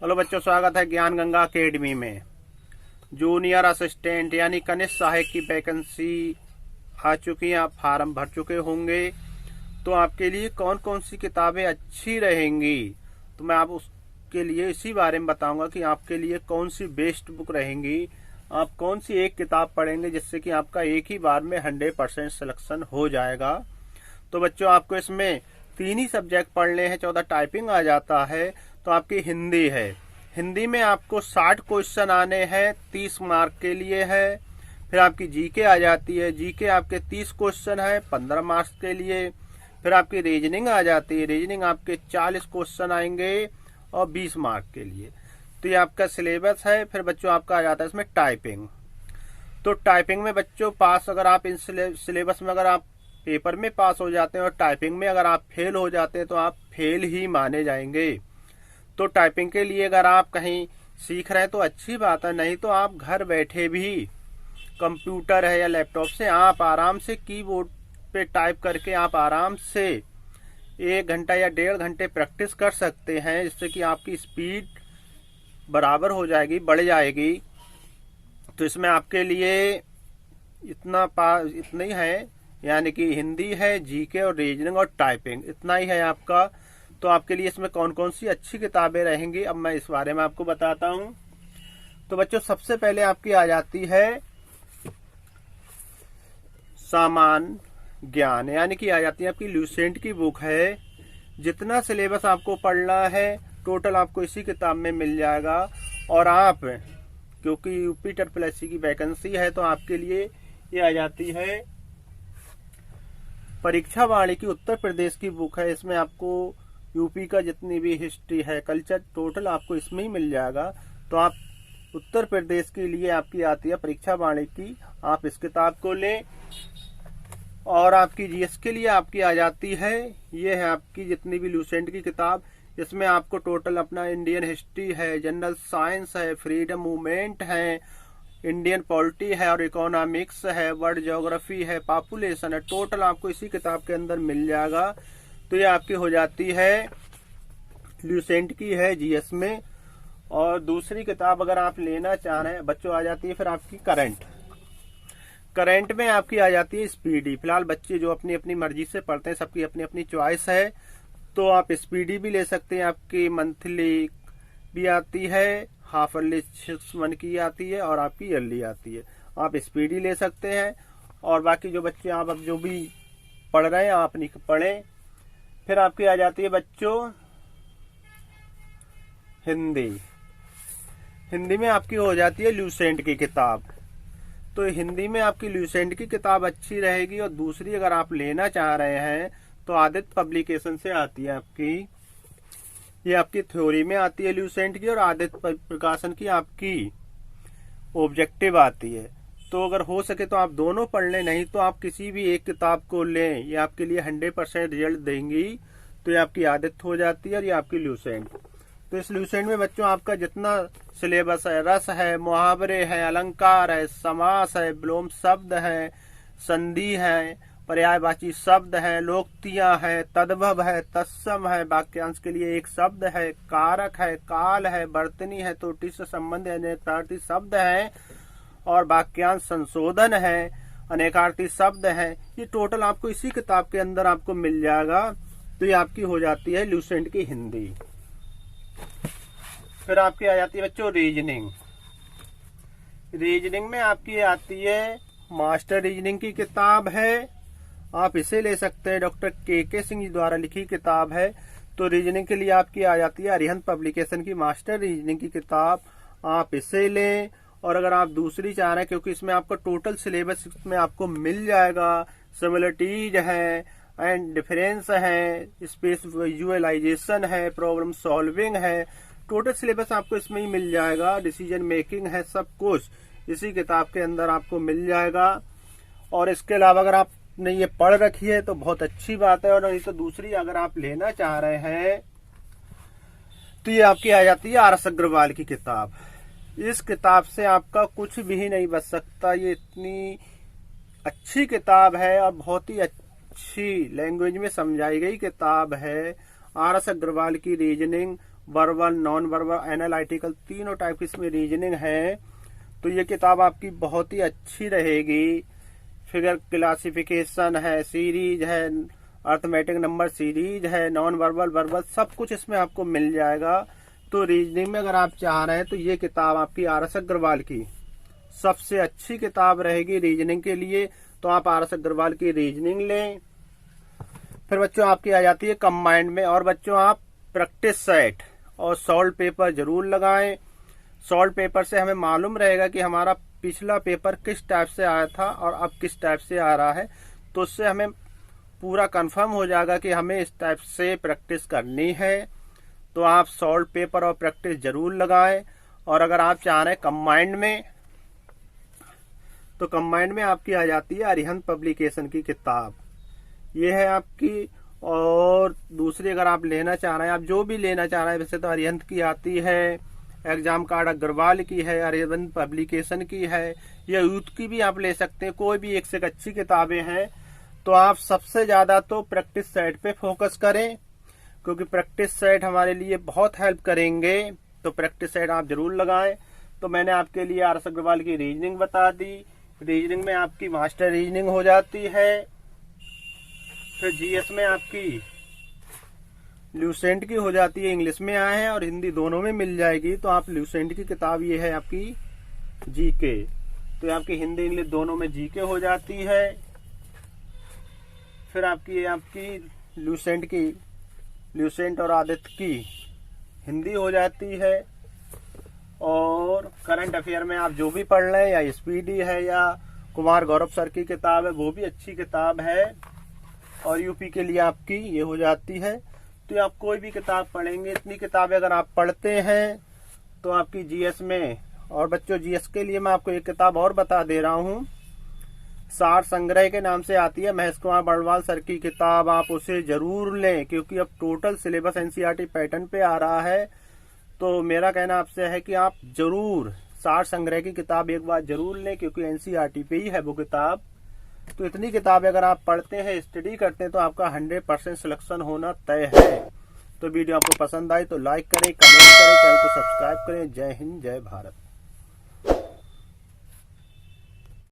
Hello बच्चों, स्वागत है ज्ञान गंगा अकेडमी में। जूनियर असिस्टेंट यानी कनिष्ठ सहायक की वैकेंसी आ चुकी है। आप फार्म भर चुके होंगे। तो आपके लिए कौन कौन सी किताबें अच्छी रहेंगी, तो मैं आप उसके लिए इसी बारे में बताऊंगा कि आपके लिए कौन सी बेस्ट बुक रहेंगी। आप कौन सी एक किताब पढ़ेंगे जिससे कि आपका एक ही बार में 100% सिलेक्शन हो जाएगा। तो बच्चों, आपको इसमें 3 ही सब्जेक्ट पढ़ने हैं, 14 टाइपिंग आ जाता है। तो आपकी हिंदी है। हिंदी में आपको 60 क्वेश्चन आने हैं, 30 मार्क के लिए है। फिर आपकी जीके आ जाती है। जीके आपके 30 क्वेश्चन है, 15 मार्क्स के लिए। फिर आपकी रीजनिंग आ जाती है। रीजनिंग आपके 40 क्वेश्चन आएंगे और 20 मार्क के लिए। तो ये आपका सिलेबस है। फिर बच्चों आपका आ जाता है इसमें टाइपिंग। तो टाइपिंग में बच्चों पास, अगर आप इन सिलेबस में अगर आप पेपर में पास हो जाते हैं और टाइपिंग में अगर आप फेल हो जाते हैं तो आप फेल ही माने जाएंगे। तो टाइपिंग के लिए अगर आप कहीं सीख रहे हैं तो अच्छी बात है, नहीं तो आप घर बैठे भी कंप्यूटर है या लैपटॉप से आप आराम से कीबोर्ड पे टाइप करके आप आराम से 1 घंटा या 1.5 घंटे प्रैक्टिस कर सकते हैं, जिससे कि आपकी स्पीड बराबर हो जाएगी, बढ़ जाएगी। तो इसमें आपके लिए इतना ही है, यानी कि हिंदी है, जीके और रीजनिंग और टाइपिंग, इतना ही है आपका। तो आपके लिए इसमें कौन कौन सी अच्छी किताबें रहेंगी, अब मैं इस बारे में आपको बताता हूं। तो बच्चों, सबसे पहले आपकी आ जाती है सामान्य ज्ञान, यानी कि आ जाती है आपकी ल्यूसेंट की बुक है। जितना सिलेबस आपको पढ़ना है टोटल आपको इसी किताब में मिल जाएगा। और आप, क्योंकि यूपी SSC की वैकेंसी है, तो आपके लिए ये आ जाती है परीक्षा वाणी की उत्तर प्रदेश की बुक है। इसमें आपको यूपी का जितनी भी हिस्ट्री है, कल्चर, टोटल आपको इसमें ही मिल जाएगा। तो आप उत्तर प्रदेश के लिए आपकी आती है परीक्षा वाणी की, आप इस किताब को लें। और आपकी जीएस के लिए आपकी आ जाती है, ये है आपकी जितनी भी ल्यूसेंट की किताब। इसमें आपको टोटल अपना इंडियन हिस्ट्री है, जनरल साइंस है, फ्रीडम मूवमेंट है, इंडियन पॉलिटी है और इकोनॉमिक्स है, वर्ल्ड ज्योग्राफी है, पॉपुलेशन है, टोटल आपको इसी किताब के अंदर मिल जाएगा। तो ये आपकी हो जाती है ल्यूसेंट की है जीएस में। और दूसरी किताब अगर आप लेना चाह रहे हैं बच्चों, आ जाती है फिर आपकी करंट में आपकी आ जाती है स्पीडी। फिलहाल बच्चे जो अपनी अपनी मर्जी से पढ़ते हैं, सबकी अपनी अपनी चॉइस है। तो आप स्पीडी भी ले सकते हैं, आपकी मंथली भी आती है, हाफ ईयरली 6 मंथ की आती है और आपकी ईयरली आती है। आप स्पीडी ले सकते हैं। और बाकी जो बच्चे आप अब जो भी पढ़ रहे हैं आप नहीं पढ़ें। फिर आपकी आ जाती है बच्चों हिंदी में आपकी हो जाती है ल्यूसेंट की किताब। तो हिंदी में आपकी ल्यूसेंट की किताब अच्छी रहेगी। और दूसरी अगर आप लेना चाह रहे हैं तो आदित्य पब्लिकेशन से आती है आपकी, ये आपकी थ्योरी में आती है ल्यूसेंट की, और आदित्य प्रकाशन की आपकी ऑब्जेक्टिव आती है। तो अगर हो सके तो आप दोनों पढ़ लें, नहीं तो आप किसी भी एक किताब को लें, ये आपके लिए 100% रिजल्ट देंगी। तो ये आपकी आदित्य हो जाती है और ये आपकी ल्यूसेंट। तो इस ल्यूसेंट में बच्चों आपका जितना सिलेबस है, रस है, मुहावरे हैं, अलंकार है, समास है, विलोम शब्द है, संधि है, पर्यायवाची शब्द है, लोकोक्तियां है, तद्भव है, तत्सम है, वाक्यांश के लिए एक शब्द है, कारक है, काल है, वर्तनी है, त्रुटि से संबंध है, अनेकार्थी शब्द है, और वाक्यांश संशोधन है, अनेकार्थी शब्द है। ये टोटल आपको इसी किताब के अंदर आपको मिल जाएगा। तो ये आपकी हो जाती है ल्यूसेंट की हिंदी। फिर आपकी आ जाती है बच्चों रीजनिंग में आपकी आती है मास्टर रीजनिंग की किताब है। आप इसे ले सकते हैं, डॉक्टर के सिंह जी द्वारा लिखी किताब है। तो रीजनिंग के लिए आपकी आ जाती है अरिहंत पब्लिकेशन की मास्टर रीजनिंग की किताब, आप इसे लें। और अगर आप दूसरी चाह रहे हैं, क्योंकि इसमें आपका टोटल सिलेबस में आपको मिल जाएगा, सिमिलरिटीज है एंड डिफरेंस है, स्पेस विजुअलाइजेशन है, प्रॉब्लम सॉल्विंग है, टोटल सिलेबस आपको इसमें ही मिल जाएगा, डिसीजन मेकिंग है, सब कुछ इसी किताब के अंदर आपको मिल जाएगा। और इसके अलावा अगर आपने ये पढ़ रखी है तो बहुत अच्छी बात है, और नहीं तो दूसरी अगर आप लेना चाह रहे हैं तो ये आपकी आ जाती है RS अग्रवाल की किताब। इस किताब से आपका कुछ भी नहीं बच सकता। ये इतनी अच्छी किताब है और बहुत ही अच्छी लैंग्वेज में समझाई गई किताब है। RS अग्रवाल की reasoning verbal, non verbal, analytical, तीनों टाइप की इसमें रीजनिंग है। तो ये किताब आपकी बहुत ही अच्छी रहेगी। फिगर क्लासिफिकेशन है, सीरीज है, अर्थमेटिक नंबर सीरीज है, नॉन वर्बल, वर्बल, सब कुछ इसमें आपको मिल जाएगा। तो रीजनिंग में अगर आप चाह रहे हैं तो ये किताब आपकी RS अग्रवाल की सबसे अच्छी किताब रहेगी रीजनिंग के लिए। तो आप RS अग्रवाल की रीजनिंग लें। फिर बच्चों आपकी आ जाती है कंबाइंड में। और बच्चों आप प्रैक्टिस सेट और सॉल्व पेपर जरूर लगाएं। सॉल्व पेपर से हमें मालूम रहेगा कि हमारा पिछला पेपर किस टाइप से आया था और अब किस टाइप से आ रहा है। तो उससे हमें पूरा कंफर्म हो जाएगा कि हमें इस टाइप से प्रैक्टिस करनी है। तो आप सॉल्व पेपर और प्रैक्टिस जरूर लगाएं। और अगर आप चाह रहे हैं कंबाइंड में, तो कंबाइंड में आपकी आ जाती है अरिहंत पब्लिकेशन की किताब, ये है आपकी। और दूसरी अगर आप लेना चाह रहे हैं, आप जो भी लेना चाह रहे हैं, वैसे तो अरिहंत की आती है, एग्जाम कार्ड अग्रवाल की है, अरिहंत पब्लिकेशन की है, या यूथ की भी आप ले सकते हैं। कोई भी एक से एक अच्छी किताबें हैं। तो आप सबसे ज्यादा तो प्रैक्टिस सेट पे फोकस करें, क्योंकि प्रैक्टिस सेट हमारे लिए बहुत हेल्प करेंगे। तो प्रैक्टिस सेट आप जरूर लगाएं। तो मैंने आपके लिए RS अग्रवाल की रीजनिंग बता दी। रीजनिंग में आपकी मास्टर रीजनिंग हो जाती है। फिर GS में आपकी ल्यूसेंट की हो जाती है, इंग्लिश में आए हैं और हिंदी दोनों में मिल जाएगी। तो आप ल्यूसेंट की किताब ये है आपकी GK, तो आपकी हिंदी इंग्लिश दोनों में GK हो जाती है। फिर आपकी ल्यूसेंट और आदित्य की हिंदी हो जाती है। और करंट अफेयर में आप जो भी पढ़ लें, या स्पीडी है या कुमार गौरव सर की किताब है, वो भी अच्छी किताब है। और यूपी के लिए आपकी ये हो जाती है। तो आप कोई भी किताब पढ़ेंगे, इतनी किताबें अगर आप पढ़ते हैं तो आपकी GS में। और बच्चों GS के लिए मैं आपको एक किताब और बता दे रहा हूँ, सार संग्रह के नाम से आती है, महेश कुमार बड़वाल सर की किताब। आप उसे जरूर लें, क्योंकि अब टोटल सिलेबस NCERT पैटर्न पे आ रहा है। तो मेरा कहना आपसे है कि आप जरूर सार संग्रह की किताब एक बार जरूर लें, क्योंकि NCERT पे ही है वो किताब। तो इतनी किताबें अगर आप पढ़ते हैं, स्टडी करते हैं, तो आपका 100% सिलेक्शन होना तय है। तो वीडियो आपको पसंद आई तो लाइक करें, कमेंट करें, चैनल को सब्सक्राइब करें। जय हिंद, जय भारत।